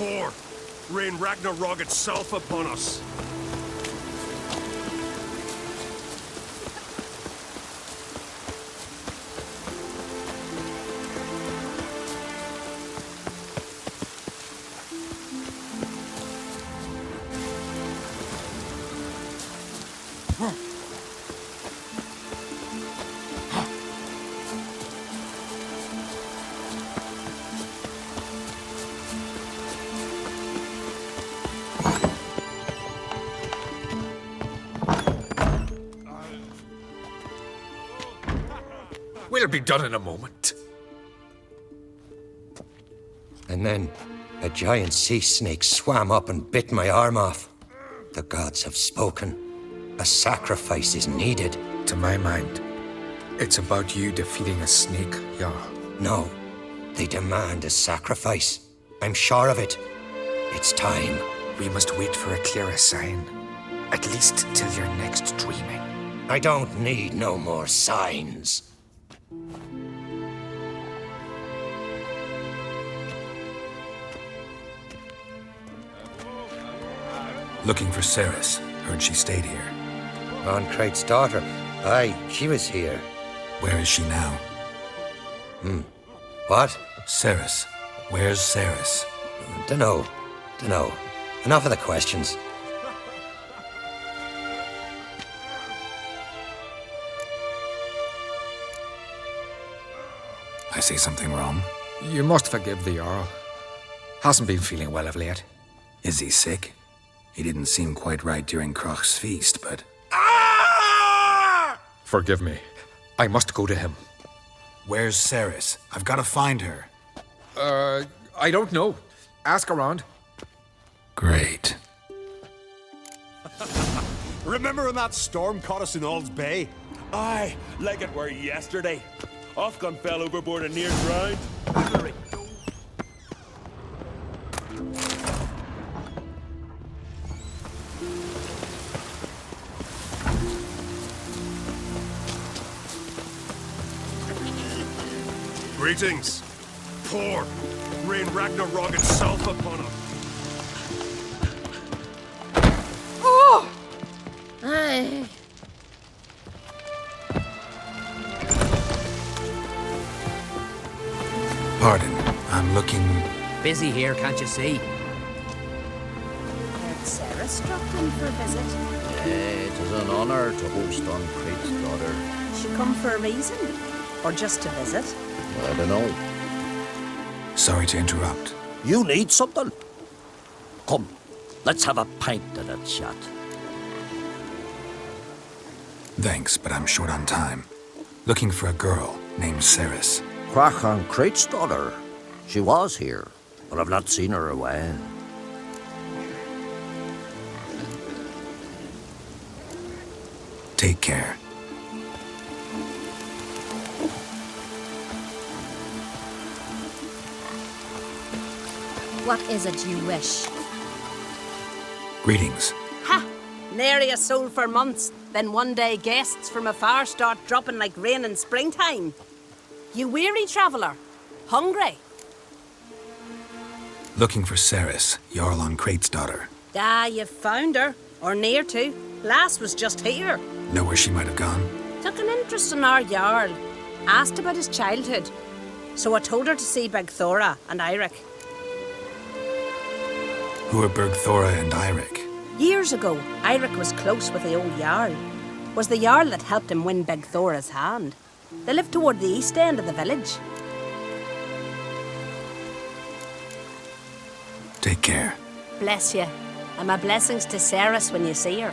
Pour! Rain Ragnarok itself upon us! We'll be done in a moment. And then a giant sea snake swam up and bit my arm off. The gods have spoken. A sacrifice is needed. To my mind, it's about you defeating a snake, Jarl. No, they demand a sacrifice. I'm sure of it. It's time. We must wait for a clearer sign. At least till your next dreaming. I don't need no more signs. Looking for Ceres. Heard she stayed here. Ron-Crate's daughter. Aye, she was here. Where is she now? What? Ceres. Where's Ceres? Dunno. Enough of the questions. I say something wrong? You must forgive the Jarl. Hasn't been feeling well of late. Is he sick? He didn't seem quite right during Kroch's feast, but... Forgive me. I must go to him. Where's Ceres? I've got to find her. I don't know. Ask around. Great. Remember when that storm caught us in Ald's Bay? Aye, like it were yesterday. Ofcom fell overboard and near drowned. Greetings. Pour! Rain Ragnarok itself upon us. Oh! Aye. Pardon, I'm looking... Busy here, can't you see? Had Sarah struck in for a visit? It is an honour to host on Crate's daughter. She come for a reason? Or just to visit? I don't know. Sorry to interrupt. You need something? Come, let's have a pint of that chat. Thanks, but I'm short on time. Looking for a girl named Ceres. Ron-Crate's daughter. She was here, but I've not seen her a while. Take care. What is it you wish? Greetings. Ha! Nary a soul for months. Then one day guests from afar start dropping like rain in springtime. You weary traveller? Hungry? Looking for Ceres, Jarl on Crate's daughter. Ah, you've found her. Or near to. Lass was just here. Know where she might have gone? Took an interest in our Jarl. Asked about his childhood. So I told her to see Bergthora and Eirik. Who are Bergthora and Eirik? Years ago, Eirik was close with the old Jarl. Was the Jarl that helped him win Bergthora's hand. They lived toward the east end of the village. Take care. Bless you. And my blessings to Ceres when you see her.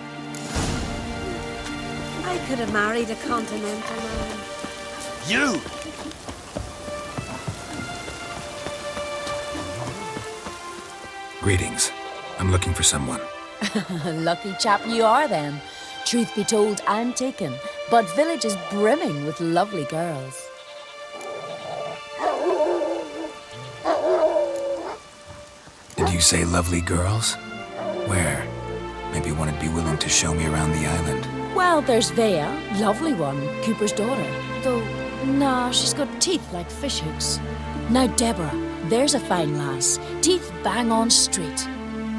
I could have married a continental man. You! Greetings. I'm looking for someone. Lucky chap you are then. Truth be told, I'm taken, but village is brimming with lovely girls. Did you say lovely girls? Where? Maybe one would be willing to show me around the island. Well, there's Vea, lovely one, Cooper's daughter. Though, nah, she's got teeth like fish hooks. Now Deborah, There's a fine lass, teeth bang on straight,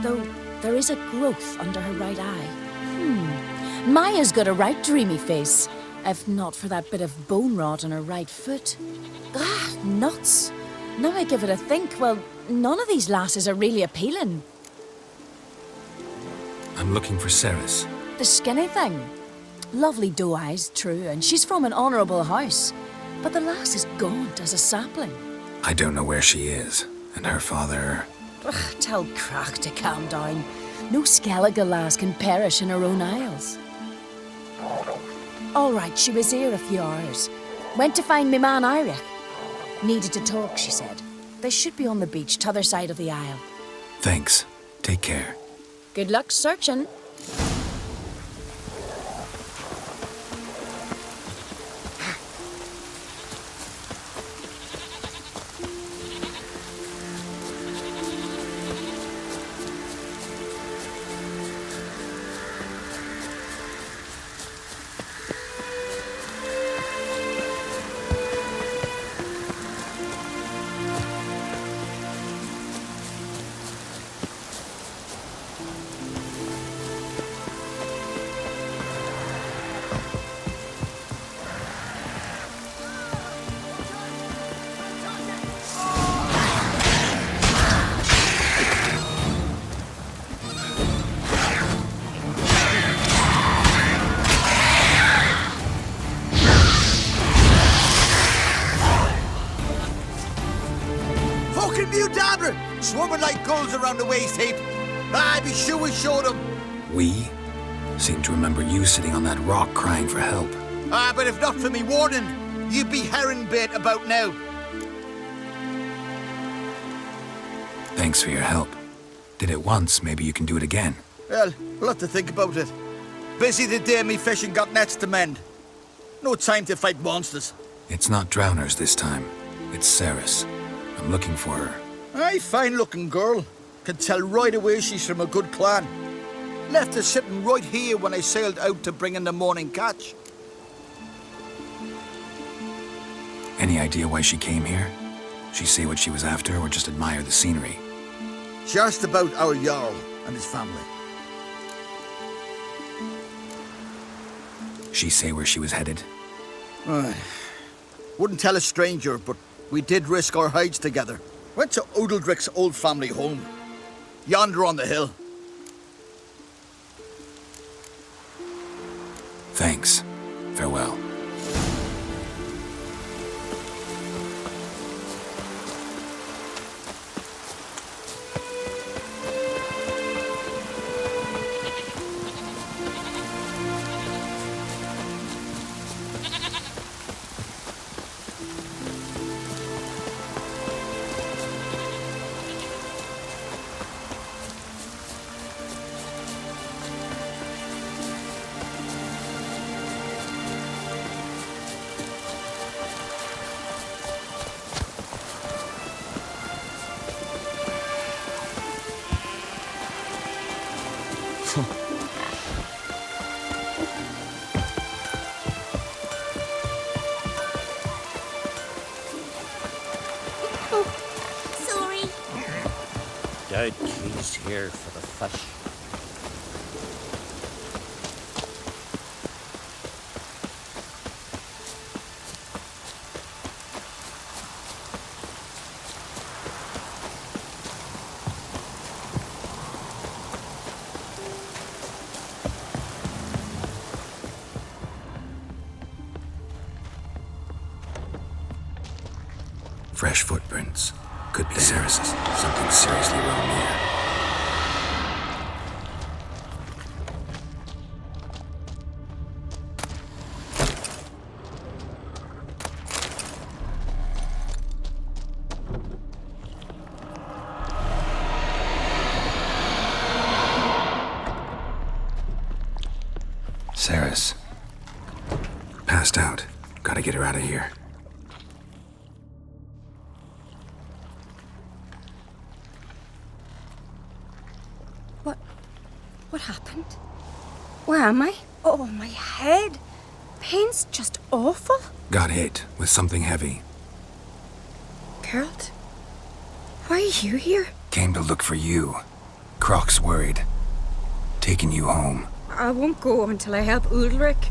though there is a growth under her right eye. Maya's got a right dreamy face, if not for that bit of bone rot on her right foot. Ah, nuts. Now I give it a think, well, none of these lasses are really appealing. I'm looking for Ceres. The skinny thing. Lovely doe eyes, true, and she's from an honourable house. But the lass is gaunt as a sapling. I don't know where she is, and her father... Ugh, tell Crack to calm down. No Skellige lass can perish in her own isles. All right, she was here a few hours. Went to find me man Iric. Needed to talk, she said. They should be on the beach, t'other side of the isle. Thanks. Take care. Good luck searching. Swarming like gulls around the waist heap. I'd be sure we showed them. We? Seem to remember you sitting on that rock crying for help. But if not for me warning, you'd be herring bait about now. Thanks for your help. Did it once, maybe you can do it again. Well, we'll have to think about it. Busy the day me fishing got nets to mend. No time to fight monsters. It's not drowners this time. It's Ceres. I'm looking for her. Aye, fine-looking girl. Can tell right away she's from a good clan. Left her sitting right here when I sailed out to bring in the morning catch. Any idea why she came here? She say what she was after or just admire the scenery? She asked about our Jarl and his family. She say where she was headed? Wouldn't tell a stranger, but we did risk our hides together. Went to Odeldrick's old family home. Yonder on the hill. Thanks. Farewell. Dead keys here for the fish. Fresh footprints. Could be Ceres's. Something seriously wrong here. Ceres. Passed out. Gotta get her out of here. What happened? Where am I? Oh, my head. Pain's just awful. Got hit with something heavy. Geralt? Why are you here? Came to look for you. Croc's worried. Taking you home. I won't go until I help Ulrich.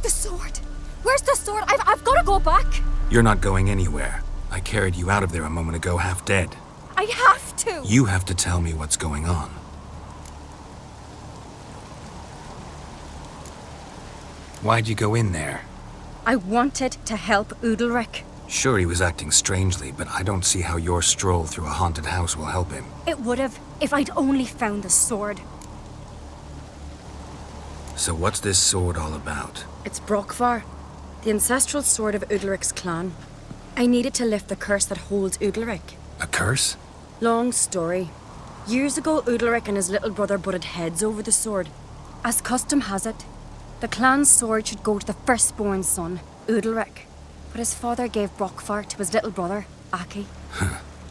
The sword! Where's the sword? I've got to go back! You're not going anywhere. I carried you out of there a moment ago half dead. I have to! You have to tell me what's going on. Why'd you go in there? I wanted to help Ulrich. Sure, he was acting strangely, but I don't see how your stroll through a haunted house will help him. It would have, if I'd only found the sword. So what's this sword all about? It's Brokvar, the ancestral sword of Udalric's clan. I needed to lift the curse that holds Udalric. A curse? Long story. Years ago, Udalric and his little brother butted heads over the sword. As custom has it, the clan's sword should go to the firstborn son, Udalric. But his father gave Brokvar to his little brother, Aki.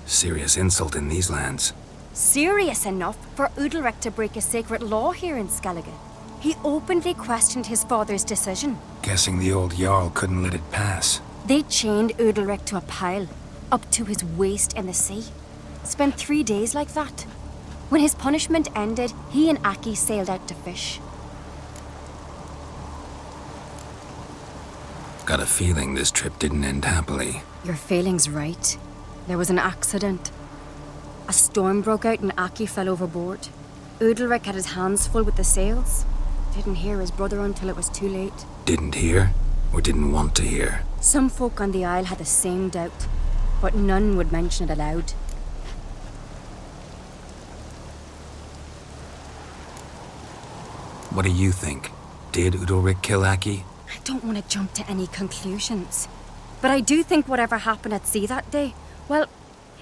Serious insult in these lands. Serious enough for Udalric to break a sacred law here in Skellige. He openly questioned his father's decision. Guessing the old Jarl couldn't let it pass. They chained Udalric to a pile, up to his waist in the sea. Spent 3 days like that. When his punishment ended, he and Aki sailed out to fish. Got a feeling this trip didn't end happily. Your feeling's right. There was an accident. A storm broke out and Aki fell overboard. Udalric had his hands full with the sails. Didn't hear his brother until it was too late. Didn't hear? Or didn't want to hear? Some folk on the Isle had the same doubt, but none would mention it aloud. What do you think? Did Udalric kill Aki? I don't want to jump to any conclusions, but I do think whatever happened at sea that day, well,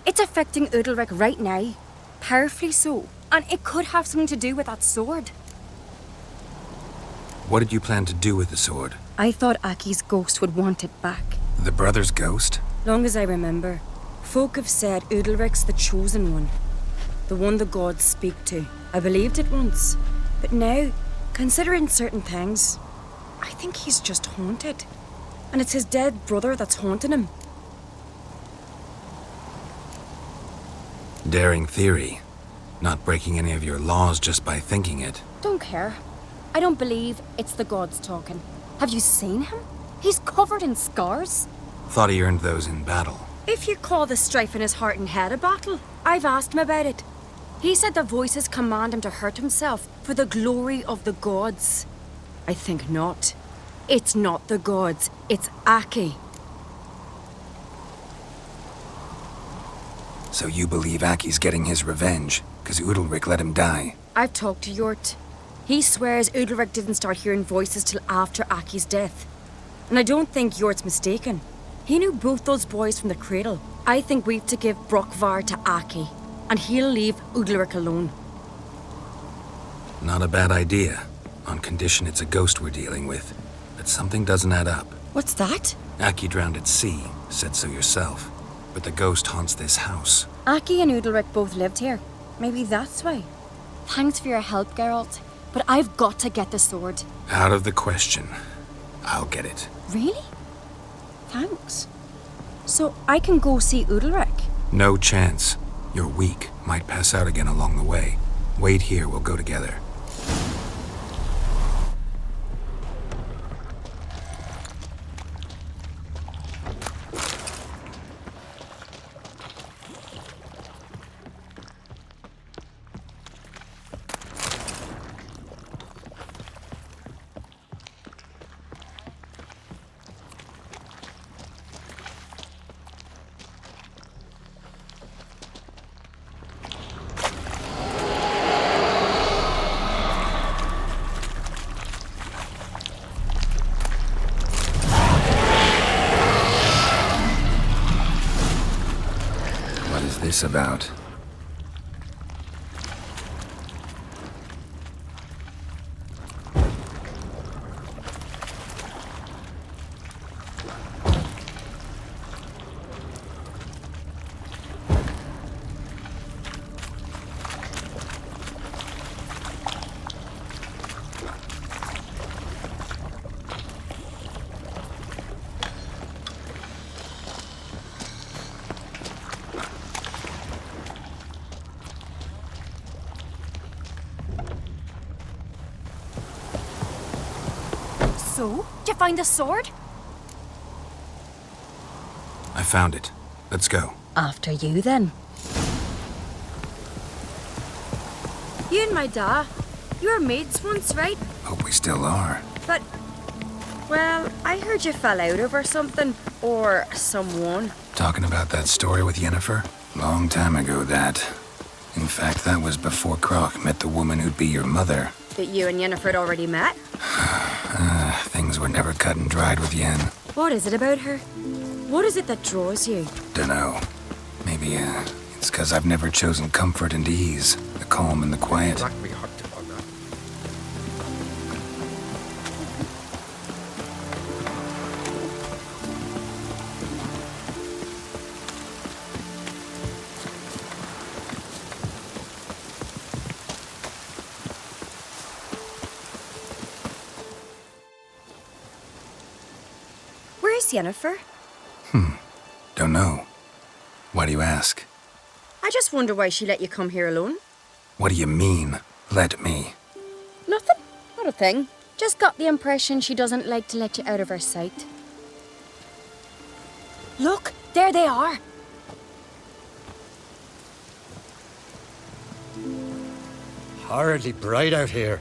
it's affecting Udalric right now. Powerfully so. And it could have something to do with that sword. What did you plan to do with the sword? I thought Aki's ghost would want it back. The brother's ghost? Long as I remember, folk have said Udalric's the chosen one. The one the gods speak to. I believed it once. But now, considering certain things, I think he's just haunted. And it's his dead brother that's haunting him. Daring theory. Not breaking any of your laws just by thinking it. Don't care. I don't believe it's the gods talking. Have you seen him? He's covered in scars. Thought he earned those in battle. If you call the strife in his heart and head a battle, I've asked him about it. He said the voices command him to hurt himself for the glory of the gods. I think not. It's not the gods, it's Aki. So you believe Aki's getting his revenge, because Udalric let him die? I've talked to Yort. He swears Udalric didn't start hearing voices till after Aki's death. And I don't think Yort's mistaken. He knew both those boys from the cradle. I think we've to give Brokvar to Aki, and he'll leave Udalric alone. Not a bad idea, on condition it's a ghost we're dealing with. But something doesn't add up. What's that? Aki drowned at sea, said so yourself. But the ghost haunts this house. Aki and Udalric both lived here. Maybe that's why. Thanks for your help, Geralt. But I've got to get the sword. Out of the question. I'll get it. Really? Thanks. So I can go see Udalric? No chance. You're weak. Might pass out again along the way. Wait here, we'll go together. This about? So, did you find the sword? I found it. Let's go. After you, then. You and my da, you were mates once, right? Hope we still are. But, well, I heard you fell out over something. Or someone. Talking about that story with Yennefer? Long time ago, that. In fact, that was before Croc met the woman who'd be your mother. That you and Yennefer had already met? Things were never cut and dried with Yen. What is it about her? What is it that draws you? Dunno. Maybe, it's 'cause I've never chosen comfort and ease. The calm and the quiet. Where's Yennefer? Don't know. Why do you ask? I just wonder why she let you come here alone. What do you mean, let me? Nothing. Not a thing. Just got the impression she doesn't like to let you out of her sight. Look, there they are. Horridly bright out here.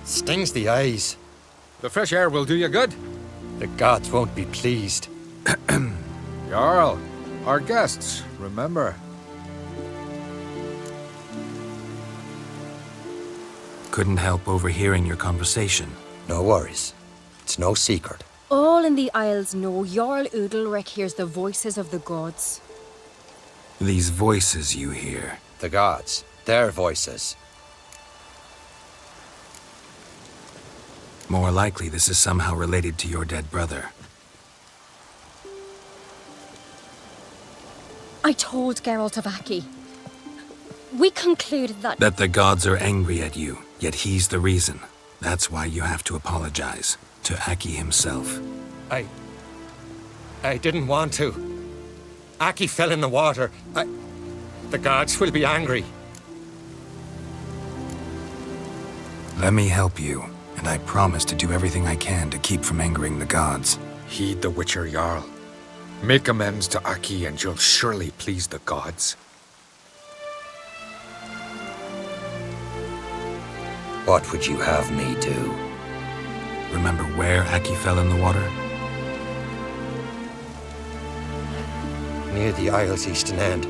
Stings the eyes. The fresh air will do you good. The gods won't be pleased. Jarl, our guests, remember. Couldn't help overhearing your conversation. No worries. It's no secret. All in the Isles know Jarl Udalric hears the voices of the gods. These voices you hear. The gods. Their voices. More likely this is somehow related to your dead brother. I told Geralt of Aki. We concluded that... That the gods are angry at you, yet he's the reason. That's why you have to apologize. To Aki himself. I didn't want to. Aki fell in the water. The gods will be angry. Let me help you, and I promise to do everything I can to keep from angering the gods. Heed the Witcher Jarl. Make amends to Aki and you'll surely please the gods. What would you have me do? Remember where Aki fell in the water? Near the Isle's eastern end,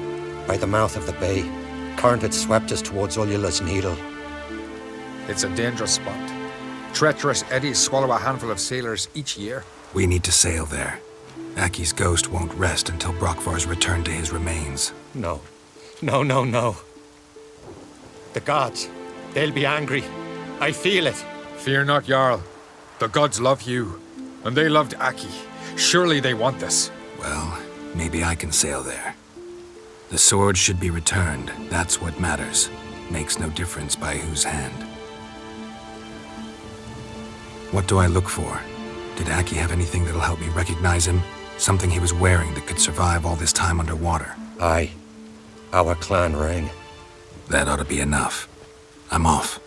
by the mouth of the bay. Current had swept us towards Ullula's Needle. It's a dangerous spot. Treacherous eddies swallow a handful of sailors each year. We need to sail there. Aki's ghost won't rest until Brokvar's returned to his remains. No. No. The gods, they'll be angry. I feel it. Fear not, Jarl. The gods love you, and they loved Aki. Surely they want this. Well, maybe I can sail there. The sword should be returned. That's what matters. Makes no difference by whose hand. What do I look for? Did Aki have anything that'll help me recognize him? Something he was wearing that could survive all this time underwater? Aye. Our clan ring. That ought to be enough. I'm off.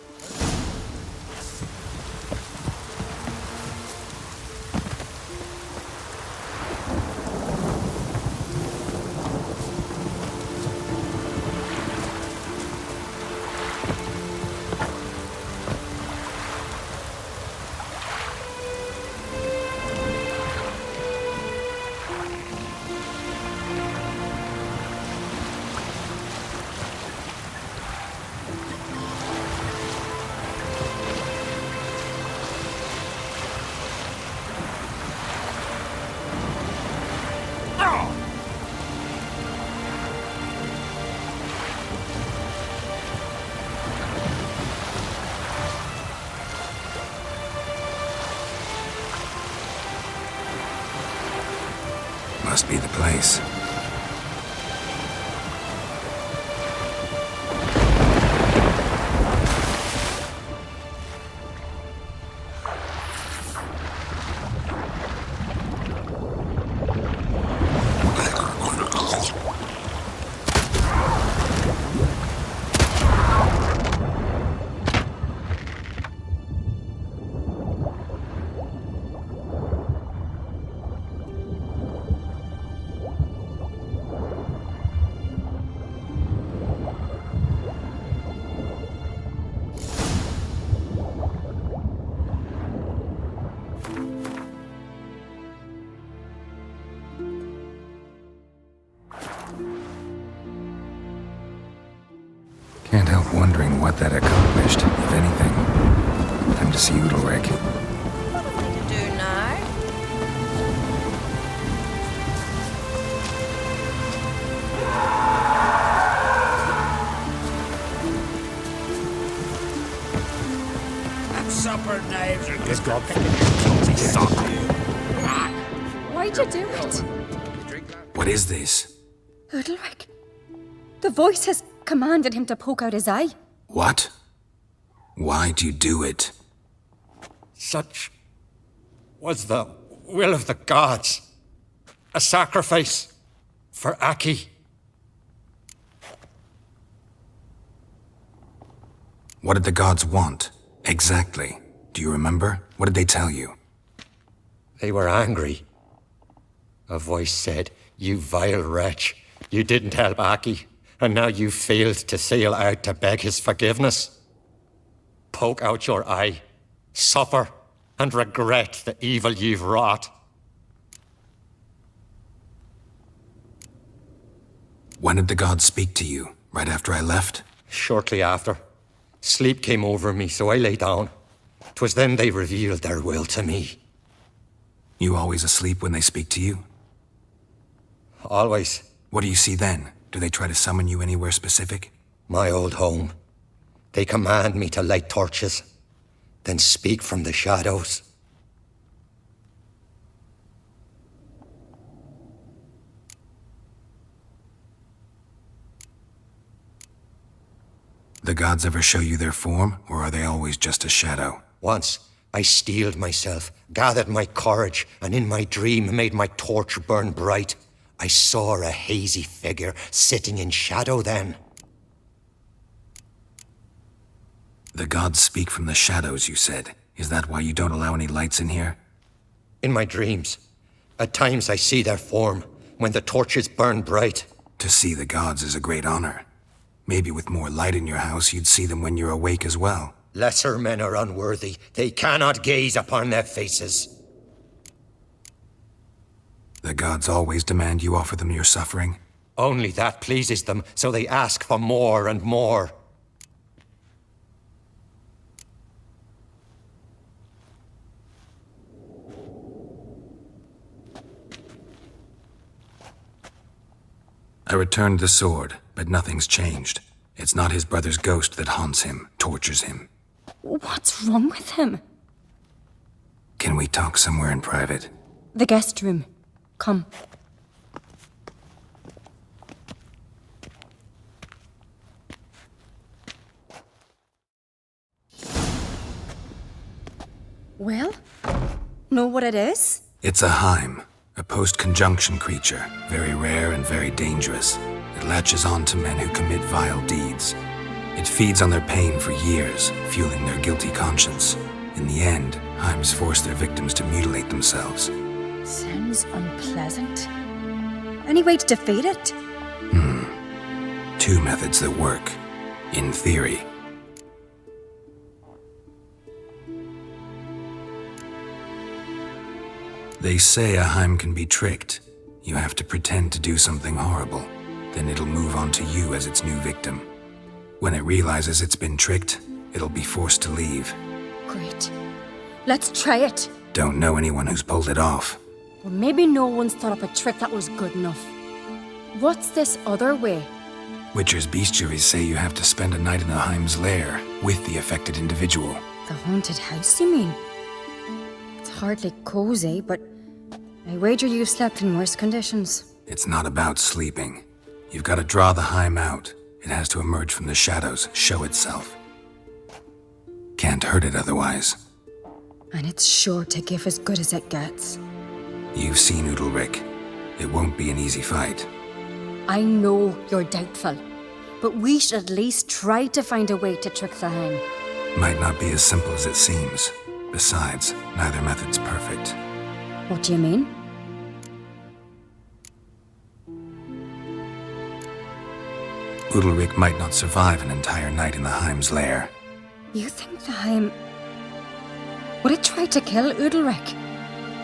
Must be the place. wondering what that accomplished, if anything. Time to see Udalric. What am I to do now? Supper knives are good. God picking your clumsy sock. Why'd you do it? What is this? Udalric. The voice has commanded him to poke out his eye. What? Why'd you do it? Such was the will of the gods. A sacrifice for Aki. What did the gods want? Exactly. Do you remember? What did they tell you? They were angry. A voice said, "You vile wretch, you didn't help Aki, and now you failed to sail out to beg his forgiveness. Poke out your eye, suffer, and regret the evil you've wrought." When did the gods speak to you? Right after I left? Shortly after. Sleep came over me, so I lay down. 'Twas then they revealed their will to me. You always asleep when they speak to you? Always. What do you see then? Do they try to summon you anywhere specific? My old home. They command me to light torches, then speak from the shadows. The gods ever show you their form, or are they always just a shadow? Once, I steeled myself, gathered my courage, and in my dream made my torch burn bright. I saw a hazy figure sitting in shadow then. The gods speak from the shadows, you said. Is that why you don't allow any lights in here? In my dreams. At times I see their form, when the torches burn bright. To see the gods is a great honor. Maybe with more light in your house, you'd see them when you're awake as well. Lesser men are unworthy. They cannot gaze upon their faces. The gods always demand you offer them your suffering? Only that pleases them, so they ask for more and more. I returned the sword, but nothing's changed. It's not his brother's ghost that haunts him, tortures him. What's wrong with him? Can we talk somewhere in private? The guest room. Come. Well, know what it is? It's a Heim, a post-conjunction creature, very rare and very dangerous. It latches on to men who commit vile deeds. It feeds on their pain for years, fueling their guilty conscience. In the end, Heims force their victims to mutilate themselves. Sounds unpleasant. Any way to defeat it? Two methods that work. In theory. They say a Heim can be tricked. You have to pretend to do something horrible. Then it'll move on to you as its new victim. When it realizes it's been tricked, it'll be forced to leave. Great. Let's try it. Don't know anyone who's pulled it off. Well, maybe no one's thought up a trick that was good enough. What's this other way? Witcher's bestiaries say you have to spend a night in the Heim's lair with the affected individual. The haunted house, you mean? It's hardly cozy, but I wager you've slept in worse conditions. It's not about sleeping. You've got to draw the Heim out. It has to emerge from the shadows, show itself. Can't hurt it otherwise. And it's sure to give as good as it gets. You've seen Udalric. It won't be an easy fight. I know you're doubtful, but we should at least try to find a way to trick the Heim. Might not be as simple as it seems. Besides, neither method's perfect. What do you mean? Udalric might not survive an entire night in the Heim's lair. You think the Heim... Would it try to kill Udalric?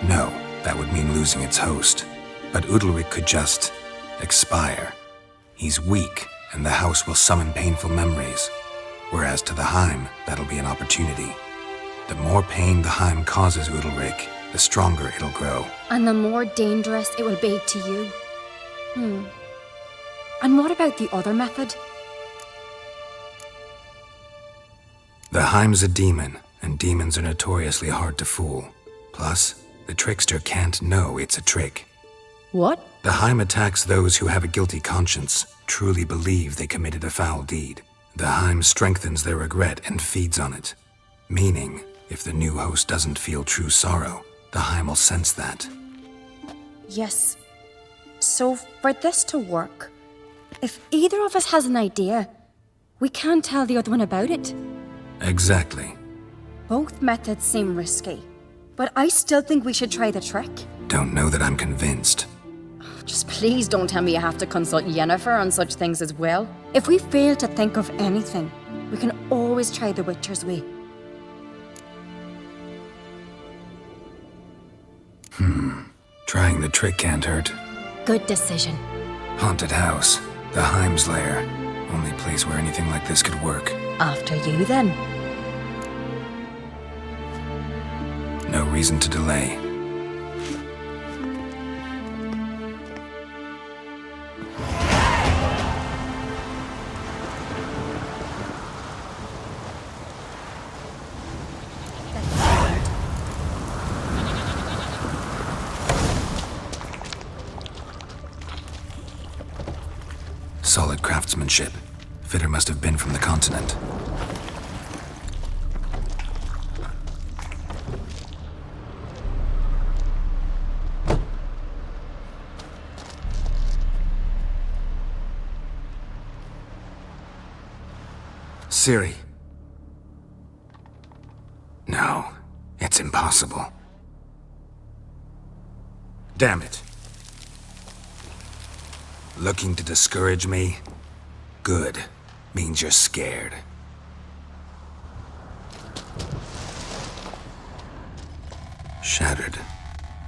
No, that would mean losing its host. But Udalric could just... expire. He's weak, and the house will summon painful memories. Whereas to the Heim, that'll be an opportunity. The more pain the Heim causes Udalric, the stronger it'll grow. And the more dangerous it will be to you. And what about the other method? The Heim's a demon, and demons are notoriously hard to fool. Plus, the trickster can't know it's a trick. What? The Heim attacks those who have a guilty conscience, truly believe they committed a foul deed. The Heim strengthens their regret and feeds on it. Meaning, if the new host doesn't feel true sorrow, the Heim will sense that. Yes. So for this to work, if either of us has an idea, we can't tell the other one about it. Exactly. Both methods seem risky, but I still think we should try the trick. Don't know that I'm convinced. Just please don't tell me you have to consult Yennefer on such things as well. If we fail to think of anything, we can always try the Witcher's way. Trying the trick can't hurt. Good decision. Haunted house. The Heim's lair. Only place where anything like this could work. After you, then. No reason to delay. Solid craftsmanship. Fitter must have been from the continent. Ciri. No, it's impossible. Damn it. Looking to discourage me? Good. Means you're scared. Shattered.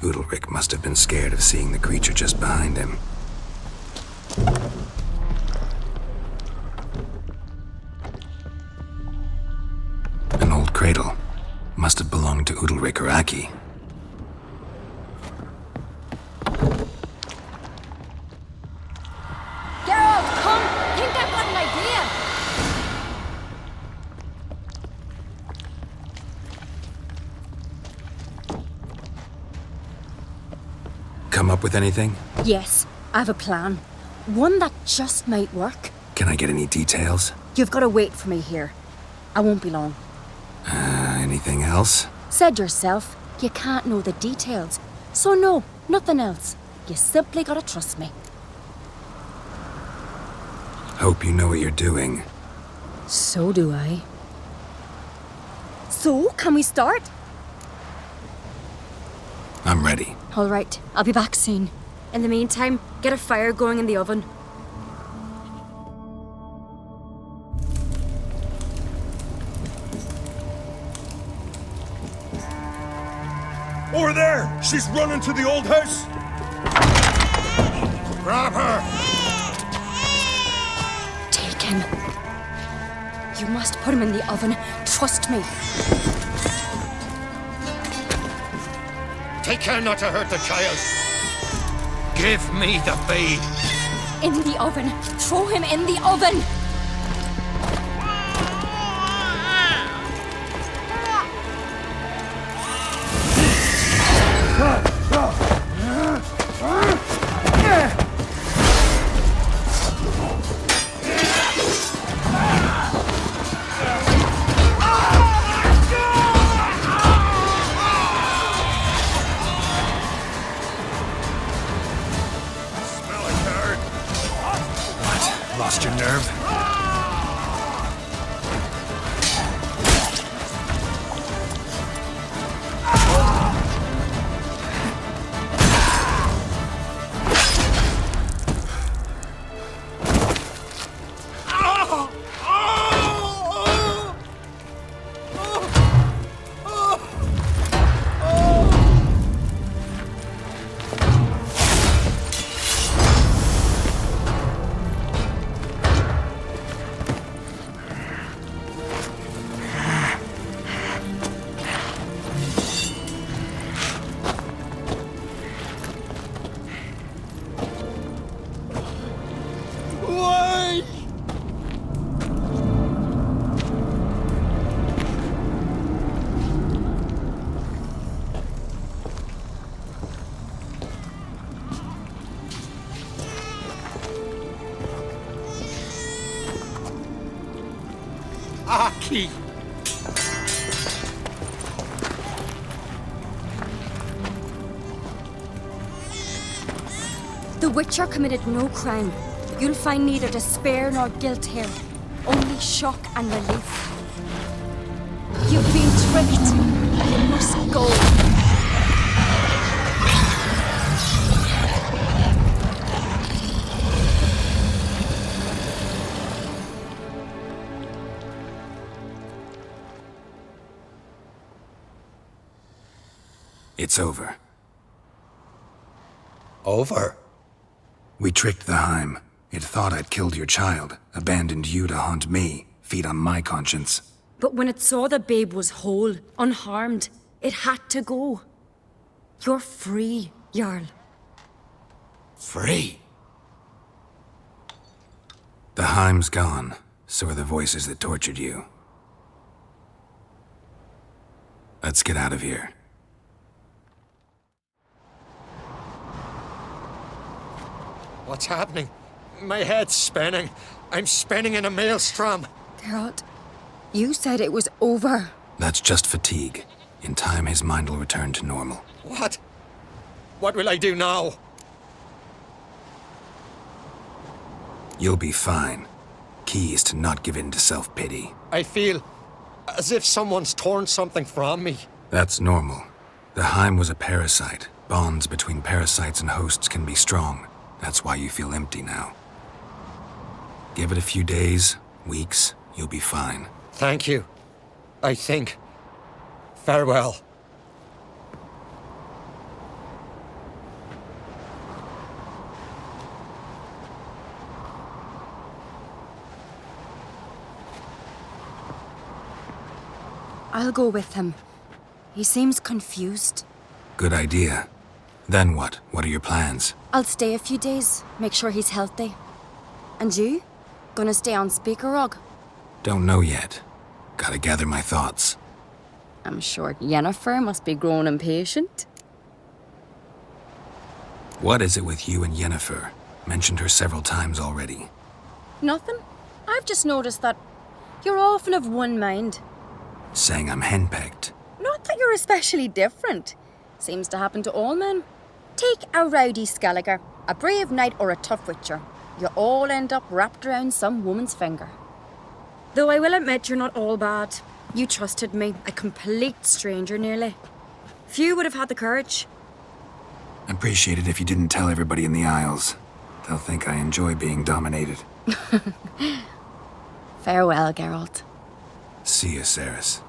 Udalric must have been scared of seeing the creature just behind him. An old cradle. Must have belonged to Udalric or Aki. Geralt, come! Think I've got an idea! Come up with anything? Yes, I have a plan. One that just might work. Can I get any details? You've got to wait for me here. I won't be long. Anything else? Said yourself, you can't know the details. So no, nothing else. You simply gotta trust me. Hope you know what you're doing. So do I. So, can we start? I'm ready. All right, I'll be back soon. In the meantime, get a fire going in the oven. Over there! She's running to the old house! Grab her! Take him. You must put him in the oven. Trust me. Take care not to hurt the child. Give me the babe. In the oven. Throw him in the oven. Lost your nerve? Aki! The Witcher committed no crime. You'll find neither despair nor guilt here. Only shock and relief. You've been tricked. You must go. It's over. Over? We tricked the Heim. It thought I'd killed your child, abandoned you to haunt me, feed on my conscience. But when it saw the babe was whole, unharmed, it had to go. You're free, Jarl. Free? The Heim's gone, so are the voices that tortured you. Let's get out of here. What's happening? My head's spinning. I'm spinning in a maelstrom. Geralt, you said it was over. That's just fatigue. In time, his mind will return to normal. What? What will I do now? You'll be fine. Key is to not give in to self-pity. I feel as if someone's torn something from me. That's normal. The Heim was a parasite. Bonds between parasites and hosts can be strong. That's why you feel empty now. Give it a few days, weeks, you'll be fine. Thank you. I think. Farewell. I'll go with him. He seems confused. Good idea. Then what? What are your plans? I'll stay a few days, make sure he's healthy. And you? Gonna stay on Speaker Rog? Don't know yet. Gotta gather my thoughts. I'm sure Yennefer must be growing impatient. What is it with you and Yennefer? Mentioned her several times already. Nothing. I've just noticed that you're often of one mind. Saying I'm henpecked. Not that you're especially different. Seems to happen to all men. Take a rowdy Skelliger, a brave knight or a tough witcher. You all end up wrapped around some woman's finger. Though I will admit you're not all bad. You trusted me, a complete stranger nearly. Few would have had the courage. I'd appreciate it if you didn't tell everybody in the Isles. They'll think I enjoy being dominated. Farewell, Geralt. See you, Cerys.